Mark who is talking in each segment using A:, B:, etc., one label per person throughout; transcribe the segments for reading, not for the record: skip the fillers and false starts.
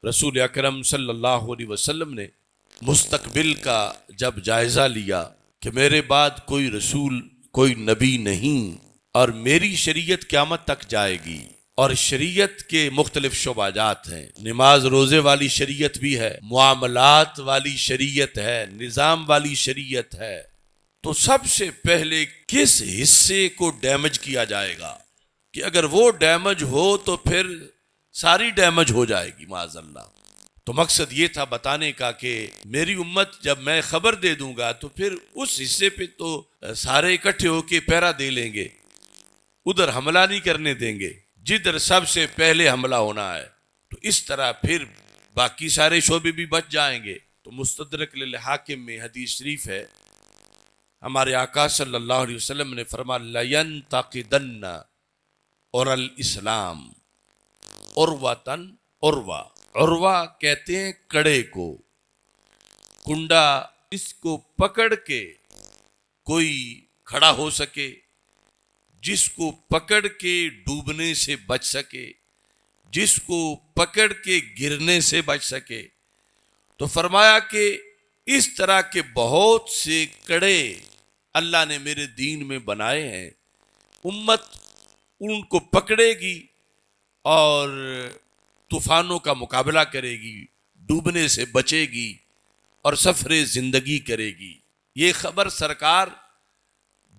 A: रसूल अकरम सल्लल्लाहु अलैहि वसल्लम ने मुस्तकबिल का जब जायजा लिया कि मेरे बाद कोई रसूल कोई नबी नहीं और मेरी शरीयत क़यामत तक जाएगी, और शरीयत के मुख्तलिफ शोबाजात हैं, नमाज रोजे वाली शरीयत भी है, मुआमलात वाली शरीयत है, निज़ाम वाली शरीयत है, तो सबसे पहले किस हिस्से को डैमेज किया जाएगा कि अगर वो डैमेज हो तो फिर सारी डैमेज हो जाएगी माज़अल्लाह। तो मकसद ये था बताने का कि मेरी उम्मत जब मैं खबर दे दूंगा तो फिर उस हिस्से पे तो सारे इकट्ठे होके पहरा दे लेंगे, उधर हमला नहीं करने देंगे जिधर सबसे पहले हमला होना है, तो इस तरह फिर बाकी सारे शोबे भी बच जाएंगे। तो मुस्तदरक लिल हाकिम में हदीस शरीफ है, हमारे आका सल्लल्लाहु अलैहि वसल्लम ने फरमाया लयंतक़िदन्ना और अल इस्लाम उर्वतन उर्वा। उर्वा कहते हैं कड़े को, कुंडा इसको पकड़ के कोई खड़ा हो सके, जिसको पकड़ के डूबने से बच सके, जिसको पकड़ के गिरने से बच सके। तो फरमाया कि इस तरह के बहुत से कड़े अल्लाह ने मेरे दीन में बनाए हैं, उम्मत उनको पकड़ेगी और तूफानों का मुकाबला करेगी, डूबने से बचेगी और सफरे जिंदगी करेगी। ये खबर सरकार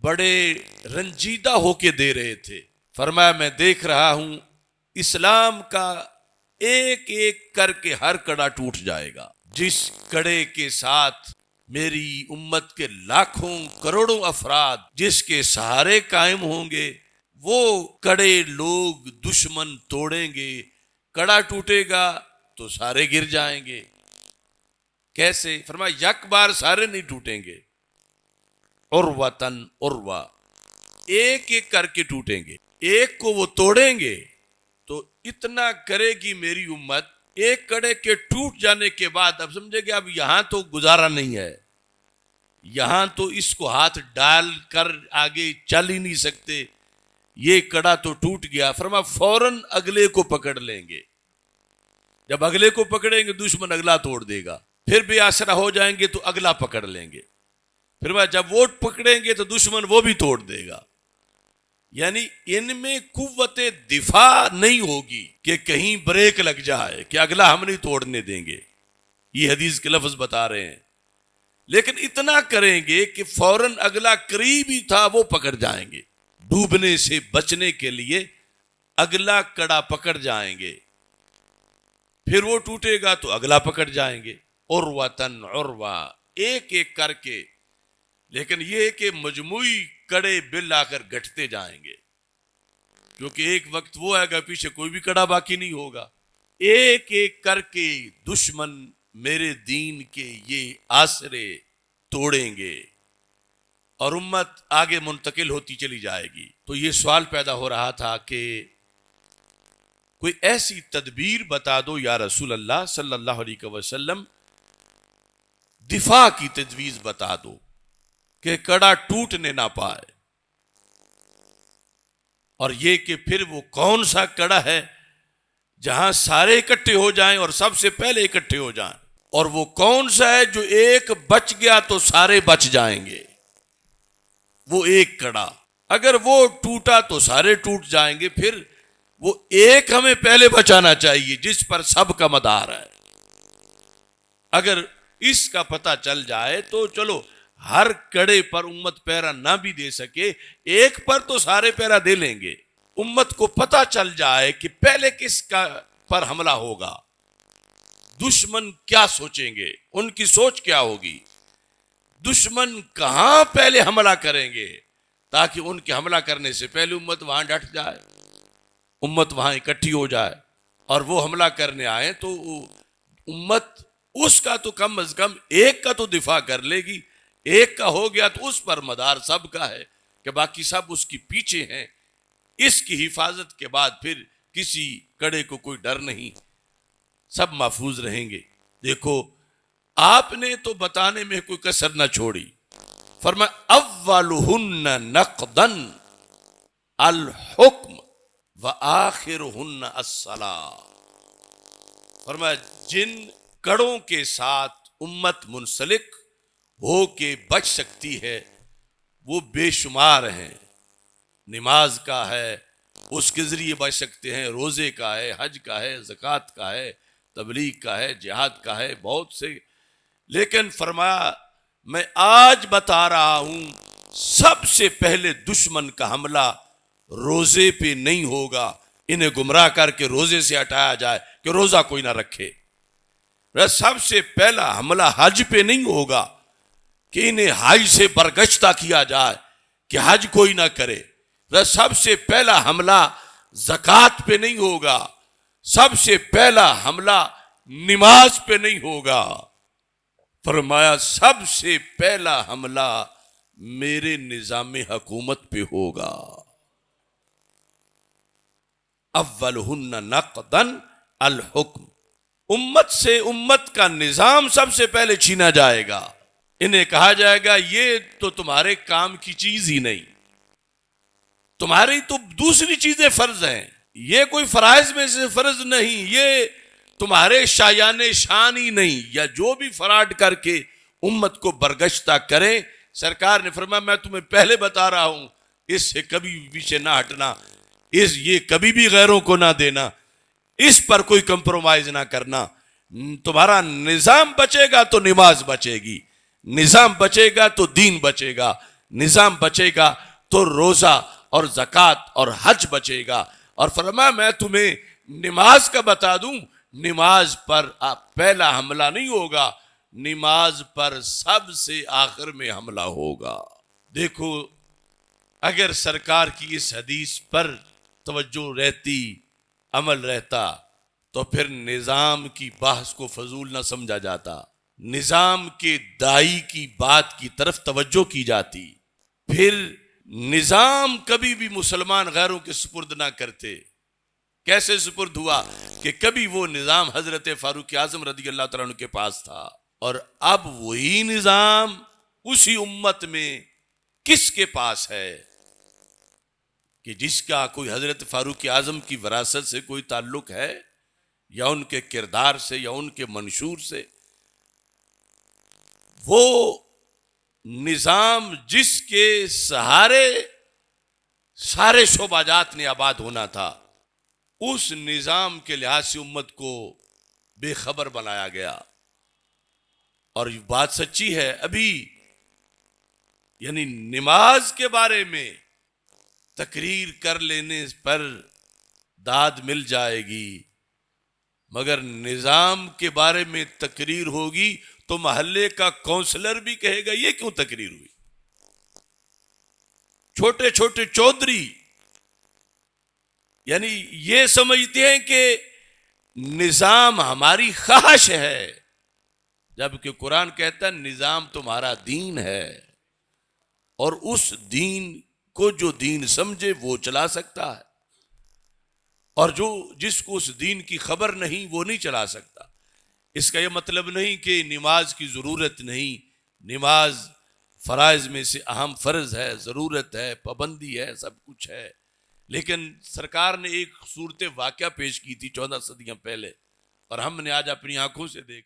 A: बड़े रंजीदा होके दे रहे थे। फरमाया मैं देख रहा हूं इस्लाम का एक एक करके हर कड़ा टूट जाएगा। जिस कड़े के साथ मेरी उम्मत के लाखों करोड़ों अफराद जिसके सहारे कायम होंगे, वो कड़े लोग दुश्मन तोड़ेंगे, कड़ा टूटेगा तो सारे गिर जाएंगे। कैसे? फरमाया यक बार सारे नहीं टूटेंगे, उर्वतन उर्वा, एक एक करके टूटेंगे। एक को वो तोड़ेंगे तो इतना करेगी मेरी उम्मत, एक कड़े के टूट जाने के बाद अब समझेंगे अब यहां तो गुजारा नहीं है, यहां तो इसको हाथ डाल कर आगे चल ही नहीं सकते, ये कड़ा तो टूट गया। फरमा फौरन अगले को पकड़ लेंगे। जब अगले को पकड़ेंगे दुश्मन अगला तोड़ देगा, फिर बेआसरा हो जाएंगे तो अगला पकड़ लेंगे, फिर जब वो पकड़ेंगे तो दुश्मन वो भी तोड़ देगा। यानी इनमें कुव्वते दिफा नहीं होगी कि कहीं ब्रेक लग जाए कि अगला हम नहीं तोड़ने देंगे। ये हदीस के लफ्ज बता रहे हैं। लेकिन इतना करेंगे कि फौरन अगला करीब ही था वो पकड़ जाएंगे, डूबने से बचने के लिए अगला कड़ा पकड़ जाएंगे, फिर वो टूटेगा तो अगला पकड़ जाएंगे। उर्वतन उर्वा, एक एक करके। लेकिन ये कि मजमुई कड़े बिल आकर गठते जाएंगे, क्योंकि एक वक्त वो आएगा पीछे कोई भी कड़ा बाकी नहीं होगा। एक एक करके दुश्मन मेरे दीन के ये आसरे तोड़ेंगे और उम्मत आगे मुंतकिल होती चली जाएगी। तो ये सवाल पैदा हो रहा था कि कोई ऐसी तदबीर बता दो या रसूल अल्लाह सल्लल्लाहु अलैहि वसल्लम, दिफा की तजवीज बता दो कि कड़ा टूटने ना पाए। और ये कि फिर वो कौन सा कड़ा है जहां सारे इकट्ठे हो जाएं और सबसे पहले इकट्ठे हो जाएं, और वो कौन सा है जो एक बच गया तो सारे बच जाएंगे। वो एक कड़ा अगर वो टूटा तो सारे टूट जाएंगे, फिर वो एक हमें पहले बचाना चाहिए जिस पर सबका मदार है। अगर इसका पता चल जाए तो चलो, हर कड़े पर उम्मत पहरा ना भी दे सके, एक पर तो सारे पहरा दे लेंगे। उम्मत को पता चल जाए कि पहले किसका पर हमला होगा, दुश्मन क्या सोचेंगे, उनकी सोच क्या होगी, दुश्मन कहां पहले हमला करेंगे, ताकि उनके हमला करने से पहले उम्मत वहां डट जाए, उम्मत वहां इकट्ठी हो जाए। और वो हमला करने आए तो उम्मत उसका तो कम अज कम एक का तो दिफा कर लेगी। एक का हो गया तो उस पर मदार सबका है कि बाकी सब उसकी पीछे हैं। इसकी हिफाजत के बाद फिर किसी कड़े को कोई डर नहीं, सब महफूज रहेंगे। देखो, आपने तो बताने में कोई कसर न छोड़ी। फरमाया अव्वलुहुन्ना नक़दन अल हुक्म व आखिरुहुन्ना अस्सलाह। फरमाया जिन कड़ों के साथ उम्मत मुंसलिक हो के बच सकती है वो बेशुमार हैं। नमाज का है, उसके जरिए बच सकते हैं, रोजे का है, हज का है, ज़कात का है, तबलीग का है, जिहाद का है, बहुत से। लेकिन फरमाया मैं आज बता रहा हूं सबसे पहले दुश्मन का हमला रोजे पे नहीं होगा। इन्हें गुमराह करके रोजे से हटाया जाए कि रोजा कोई ना रखे। सबसे पहला हमला हज पे नहीं होगा कि इन्हें हज से बरगश्ता किया जाए कि हज कोई ना करे। सबसे पहला हमला ज़कात पे नहीं होगा, सबसे पहला हमला नमाज पे नहीं होगा। फरमाया सबसे पहला हमला मेरे निजाम हुकूमत पे होगा। अव्वलहुन्ना नक़दन अल हुक्म, उम्मत से उम्मत का निजाम सबसे पहले छीना जाएगा। इन्हें कहा जाएगा ये तो तुम्हारे काम की चीज ही नहीं, तुम्हारी तो दूसरी चीजें फर्ज हैं, ये कोई फराइज में से फर्ज नहीं, ये तुम्हारे शायाने शान ही नहीं, या जो भी फराड करके उम्मत को बरगश्ता करे। सरकार ने फरमाया मैं तुम्हें पहले बता रहा हूं इससे कभी भी पीछे ना हटना, ये कभी भी गैरों को ना देना, इस पर कोई कंप्रोमाइज ना करना। तुम्हारा निजाम बचेगा तो नमाज बचेगी, निजाम बचेगा तो दीन बचेगा, निजाम बचेगा तो रोजा और ज़कात और हज बचेगा। और फरमाया मैं तुम्हें नमाज का बता दूं, नमाज पर पहला हमला नहीं होगा, नमाज पर सबसे आखिर में हमला होगा। देखो अगर सरकार की इस हदीस पर तवज्जो रहती, अमल रहता, तो फिर निजाम की बहस को फजूल ना समझा जाता, निजाम के दाई की बात की तरफ तवज्जो की जाती, फिर निजाम कभी भी मुसलमान गैरों के सुपुर्द ना करते। कैसे सुपुर्द हुआ कि कभी वो निजाम हजरत फारूक आजम रदी अल्लाह तआला अन्हु के पास था, और अब वही निजाम उसी उम्मत में किसके पास है कि जिसका कोई हजरत फारूक आजम की विरासत से कोई ताल्लुक है, या उनके किरदार से, या उनके मंशूर से। वो निजाम जिसके सहारे सारे शोबाजात ने आबाद होना था, उस निजाम के लिहाज से उम्मत को बेखबर बनाया गया। और ये बात सच्ची है, अभी यानी नमाज के बारे में तकरीर कर लेने पर दाद मिल जाएगी, मगर निजाम के बारे में तकरीर होगी तो मोहल्ले का काउंसलर भी कहेगा ये क्यों तकरीर हुई। छोटे छोटे चौधरी यानी ये समझते हैं कि निजाम हमारी ख्वाहिश है, जबकि कुरान कहता है निजाम तुम्हारा दीन है, और उस दीन को जो दीन समझे वो चला सकता है, और जो जिसको उस दीन की खबर नहीं वो नहीं चला सकता। इसका यह मतलब नहीं कि नमाज की ज़रूरत नहीं, नमाज फ़राइज़ में से अहम फ़र्ज़ है, ज़रूरत है, पाबंदी है, सब कुछ है। लेकिन सरकार ने एक सूरत वाक़या पेश की थी 14 सदियाँ पहले, और हमने आज अपनी आंखों से देख